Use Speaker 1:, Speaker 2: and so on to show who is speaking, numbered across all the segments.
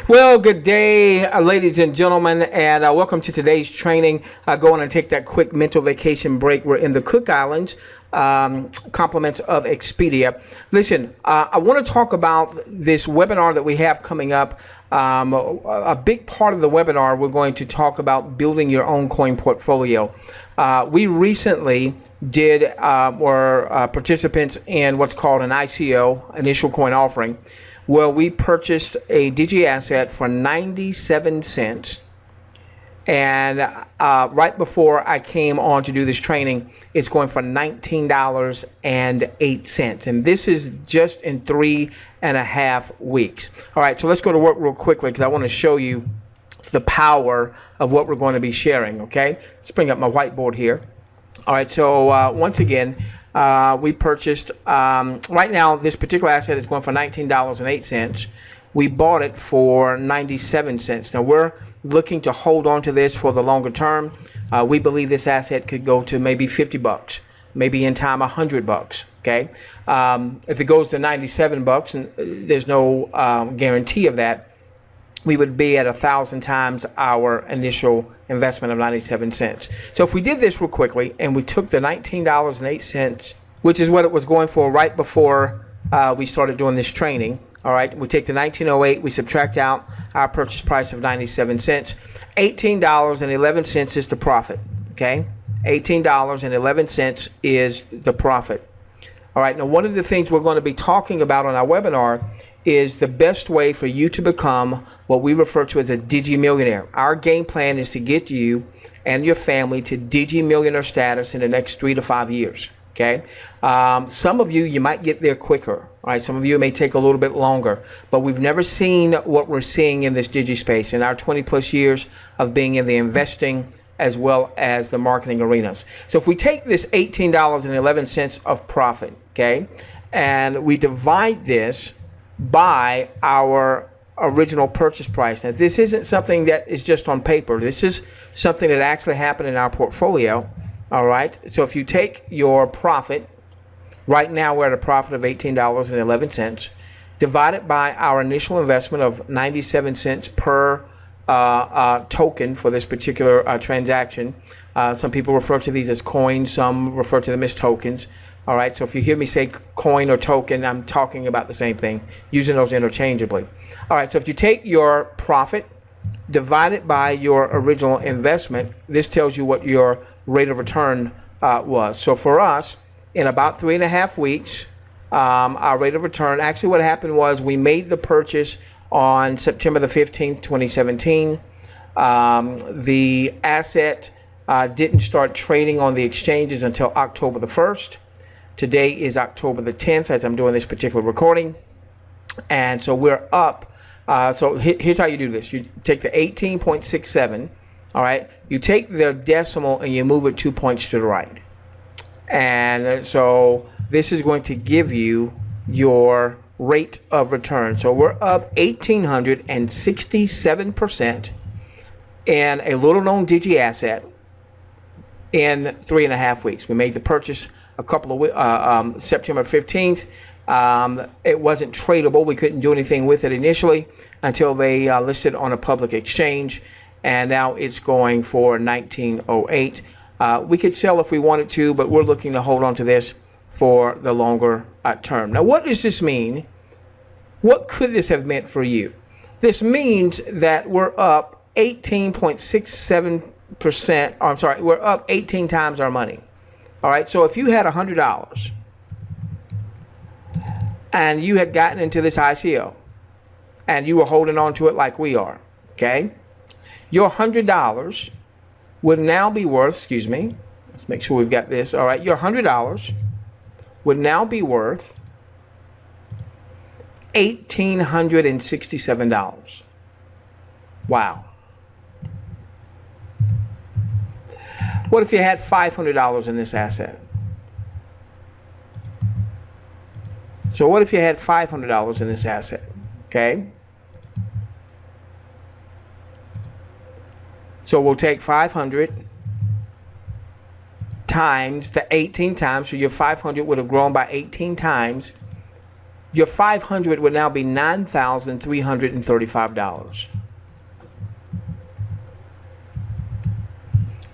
Speaker 1: Well, good day, ladies and gentlemen, and welcome to today's training. Go on and take that quick mental vacation break. We're in the Cook Islands, compliments of Expedia. Listen, I want to talk about this webinar that we have coming up. A big part of the webinar, we're going to talk about building your own coin portfolio. We recently were participants in what's called an ICO, initial coin offering, where we purchased a Digi asset for 97 cents. And right before I came on to do this training, it's going for $19.08. And this is just in 3.5 weeks. All right, so let's go to work real quickly because I want to show you the power of what we're going to be sharing, okay? Let's bring up my whiteboard here. All right, so once again, we purchased, right now, this particular asset is going for $19.08. We bought it for 97 cents. Now, we're looking to hold on to this for the longer term. We believe this asset could go to maybe 50 bucks, maybe in time 100 bucks, okay? If it goes to 97 bucks, and there's no guarantee of that, we would be at 1,000 times our initial investment of 97 cents. So if we did this real quickly and we took the $19.08, which is what it was going for right before we started doing this training, all right, we take the 1908, we subtract out our purchase price of 97 cents. $18.11 is the profit, okay? $18.11 is the profit. All right, now one of the things we're going to be talking about on our webinar is the best way for you to become what we refer to as a Digi-millionaire. Our game plan is to get you and your family to Digi-millionaire status in the next 3 to 5 years, okay? Some of you might get there quicker, all right? Some of you may take a little bit longer, but we've never seen what we're seeing in this Digi space in our 20 plus years of being in the investing as well as the marketing arenas. So if we take this $18.11 of profit, okay, and we divide this by our original purchase price. Now, this isn't something that is just on paper. This is something that actually happened in our portfolio. All right. So if you take your profit, right now we're at a profit of $18.11, divided by our initial investment of 97 cents per token for this particular transaction. Some people refer to these as coins. Some refer to them as tokens. All right, so if you hear me say coin or token, I'm talking about the same thing, using those interchangeably. All right, so if you take your profit, divide it by your original investment, this tells you what your rate of return was. So for us, in about 3.5 weeks, our rate of return, actually what happened was we made the purchase on September the 15th, 2017. The asset didn't start trading on the exchanges until October the 1st. Today is October the 10th as I'm doing this particular recording. And so we're up. So here's how you do this. You take the 18.67, all right? You take the decimal and you move it 2 points to the right. And so this is going to give you your rate of return. So we're up 1,867% in a little known Digi asset in 3.5 weeks. We made the purchase a couple of September 15th. It wasn't tradable. We couldn't do anything with it initially until they listed on a public exchange, and now it's going for 1908. We could sell if we wanted to, but we're looking to hold on to this for the longer term. Now, what does this mean? What could this have meant for you? This means that we're up 18.67%. I'm sorry, we're up 18 times our money. All right, so if you had $100 and you had gotten into this ICO and you were holding on to it like we are, okay, your $100 would now be worth, excuse me, let's make sure we've got this. All right, your $100 would now be worth $1,867. Wow. What if you had $500 in this asset? So what if you had $500 in this asset? Okay. So we'll take 500 times the 18 times. So your 500 would have grown by 18 times. your 500 would now be $9,335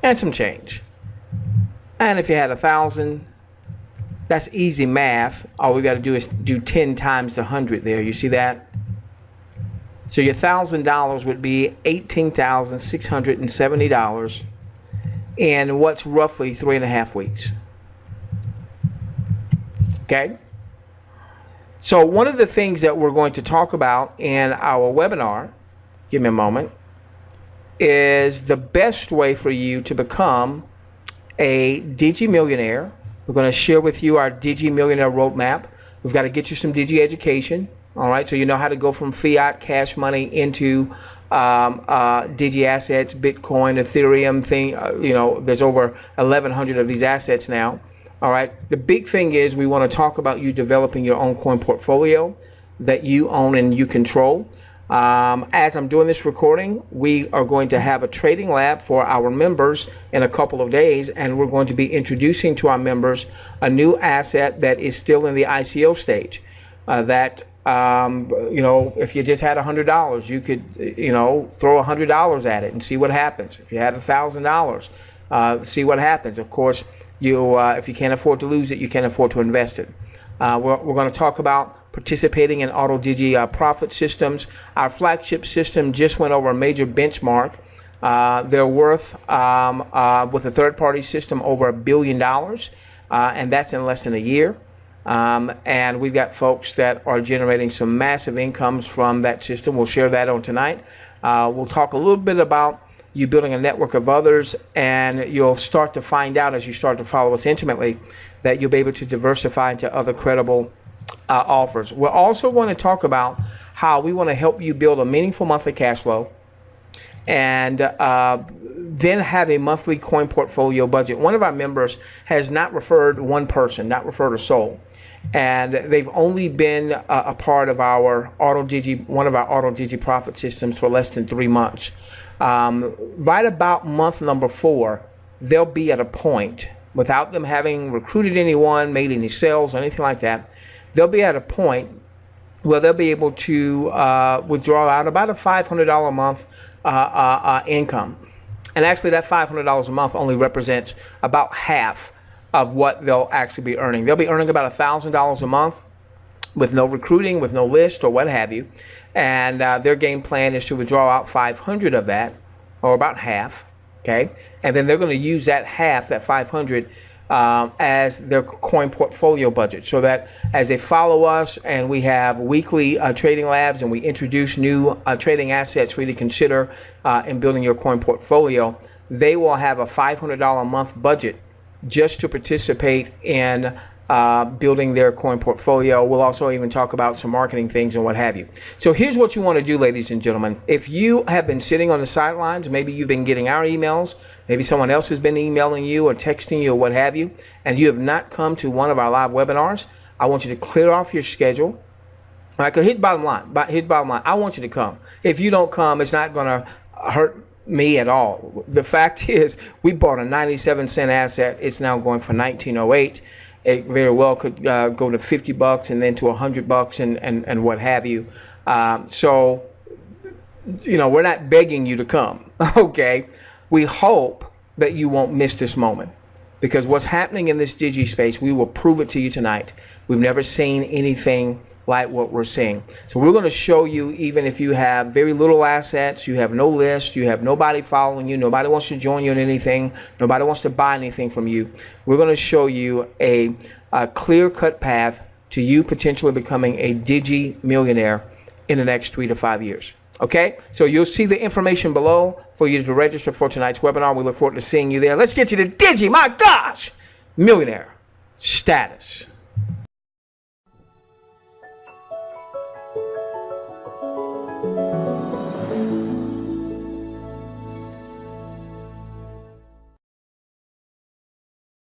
Speaker 1: and some change. And if you had 1,000, that's easy math. All we got to do is do 10 times the 100 there. You see that? So your $1,000 would be $18,670 in what's roughly 3.5 weeks. Okay? So one of the things that we're going to talk about in our webinar, give me a moment, is the best way for you to become a DigiMillionaire. We're going to share with you our DigiMillionaire roadmap. We've got to get you some Digi education, all right, so you know how to go from fiat cash money into Digi assets, Bitcoin, Ethereum thing. There's over 1,100 of these assets now. All right. The big thing is we want to talk about you developing your own coin portfolio that you own and you control. As I'm doing this recording, we are going to have a trading lab for our members in a couple of days, and we're going to be introducing to our members a new asset that is still in the ICO stage. If you just had $100, you could, throw $100 at it and see what happens. If you had $1,000, see what happens. Of course, if you can't afford to lose it, you can't afford to invest it. We're going to talk about participating in AutoDigi profit systems. Our flagship system just went over a major benchmark. They're worth, with a third-party system, over $1 billion, and that's in less than a year. And we've got folks that are generating some massive incomes from that system. We'll share that on tonight. We'll talk a little bit about you building a network of others, and you'll start to find out as you start to follow us intimately that you'll be able to diversify into other credible offers. We're also going to talk about how we want to help you build a meaningful monthly cash flow and then have a monthly coin portfolio budget. One of our members has not referred one person, not referred a soul, and they've only been a part of our one of our AutoDigi profit systems for less than 3 months. Right about month number 4, they'll be at a point, without them having recruited anyone, made any sales or anything like that, they'll be at a point where they'll be able to withdraw out about a $500 a month income. And actually that $500 a month only represents about half of what they'll actually be earning. They'll be earning about $1,000 a month with no recruiting, with no list or what have you. And their game plan is to withdraw out 500 of that, or about half, okay? And then they're going to use that half, that 500, as their coin portfolio budget, so that as they follow us and we have weekly trading labs and we introduce new trading assets for you to consider in building your coin portfolio, they will have a $500 a month budget just to participate in building their coin portfolio. We'll also even talk about some marketing things and what have you. So here's what you want to do, ladies and gentlemen. If you have been sitting on the sidelines, maybe you've been getting our emails, maybe someone else has been emailing you or texting you or what have you, and you have not come to one of our live webinars, I want you to clear off your schedule. All right, because here's the bottom line. I want you to come. If you don't come, it's not going to hurt me at all. The fact is, we bought a 97-cent asset. It's now going for $19.08. It very well could go to $50 and then to $100 and what have you. So, we're not begging you to come, okay? We hope that you won't miss this moment, because what's happening in this Digi space, we will prove it to you tonight. We've never seen anything like what we're seeing. So we're going to show you, even if you have very little assets, you have no list, you have nobody following you, nobody wants to join you in anything, nobody wants to buy anything from you, we're going to show you a clear-cut path to you potentially becoming a Digi millionaire in the next 3 to 5 years. Okay, so you'll see the information below for you to register for tonight's webinar. We look forward to seeing you there. Let's get you to Digi, my gosh, millionaire status.